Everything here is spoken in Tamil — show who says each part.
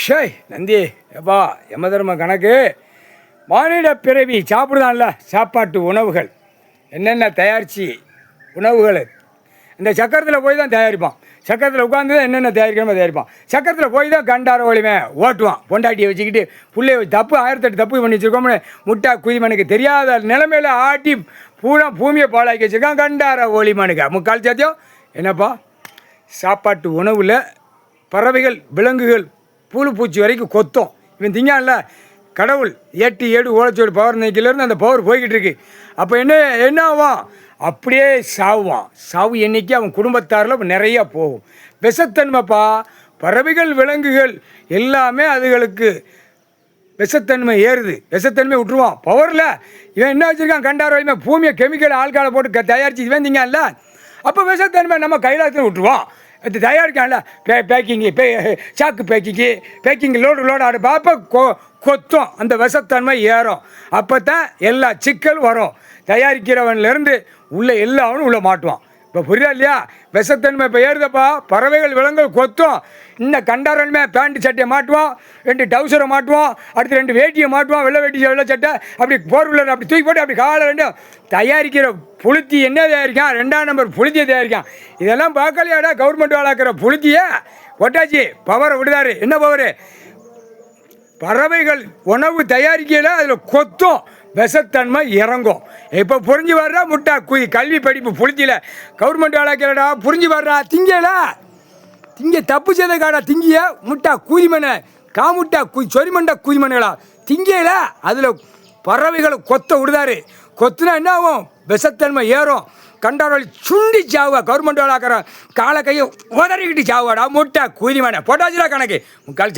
Speaker 1: ஷேய் நந்தி எப்பா யம தர்ம கணக்கு மானிட பிறவி சாப்பிடுதான்ல சாப்பாட்டு உணவுகள் என்னென்ன தயாரித்து உணவுகள் இந்த சக்கரத்தில் போய் தான் தயாரிப்பான். சக்கரத்தில் உட்காந்து தான் என்னென்ன தயாரிக்கணுமோ தயாரிப்பான். சக்கரத்தில் போய் தான் கண்டார ஒளிமே ஓட்டுவான். பொண்டாட்டியை வச்சுக்கிட்டு பிள்ளைய தப்பு 1008 தப்பு பண்ணி வச்சுருக்கோம்னு முட்டா குதிமனுக்கு தெரியாத நிலைமையில் ஆட்டி பூரா பூமியை பாழாக்கி வச்சுருக்கான் கண்டார ஒளிமனுக்கு முக்கால் சாத்தியம். என்னப்பா சாப்பாட்டு உணவில் பறவைகள் விலங்குகள் புழு பூச்சி வரைக்கும் கொத்தும். இவன் திங்கான்ல கடவுள் 8 7 ஓலச்சோடு பவர் நைக்கிலேருந்து அந்த பவர் போய்கிட்டு இருக்கு. அப்போ என்ன ஆவான்? அப்படியே சாவுவான். சாவு எண்ணிக்கை அவன் குடும்பத்தாரில் நிறையா போகும். விஷத்தன்மைப்பா பறவைகள் விலங்குகள் எல்லாமே அதுகளுக்கு விஷத்தன்மை ஏறுது. விஷத்தன்மை விட்டுருவான் பவரில். இவன் என்ன வச்சுருக்கான் கண்டார வலிமை பூமியை கெமிக்கல் ஆள்காலை போட்டு தயாரித்து இவன் திங்கான்ல. அப்போ விஷத்தன்மை நம்ம கைலாசத்தில் விட்டுருவான். இது தயாரிக்கான்ல பேக்கிங்கு சாக்கு பேக்கிங்கு லோடு ஆடு பார்ப்ப கொத்தும். அந்த விஷத்தன்மை ஏறும். அப்போ தான் எல்லா சிக்கல் வரும். தயாரிக்கிறவன்லேருந்து உள்ளே எல்லாவனும் உள்ளே மாட்டுவான். இப்போ புரியுதா இல்லையா? விஷத்தன்மை இப்போ ஏறுதப்பா பறவைகள் விலங்குகள் கொத்தும். இன்னும் கண்டாரன்மே பேண்ட் சட்டையை மாட்டுவான், 2 டவுசரை மாட்டுவான், அடுத்து 2 வேட்டியை மாட்டுவான், வெள்ளை வேட்டி வெள்ளை சட்டை அப்படி போர்வுள்ள அப்படி தூக்கி போட்டு அப்படி காலை 2 தயாரிக்கிற புளுத்தி என்ன தயாரிக்கான்? 2ஆம் நம்பர் புளுத்தியை தயாரிக்கான். இதெல்லாம் பார்க்கலையாடா கவர்மெண்ட் வளர்க்குற புளுத்தியை ஒட்டாச்சி பவரை விடுதாரு. என்ன பவரு? பறவைகள் உணவு தயாரிக்கல அதில் கொத்தும் விஷத்தன்மை இறங்கும். இப்போ புரிஞ்சு வர்றா முட்டா கல்வி படிப்பு புளித்தில கவர்மெண்ட் வளர்க்கிறடா புரிஞ்சு வர்றா திங்கல திங்க தப்பு செய்த காடா திங்கிய முட்டா கூதிமனை காமுட்டா சொரிமண்டா கூதிமனைகளா திங்கல அதில் பறவைகளை கொத்த விடுதாரு. கொத்துனா என்ன ஆகும்? விஷத்தன்மை ஏறும். கண்டாரோலி சுண்டி சாவா கவர்மெண்ட் வளர்க்குற காலை கையை உதறிக்கிட்டு சாவாடா முட்டா கூதிமனை போட்டாச்சுடா கணக்கு முக்கால்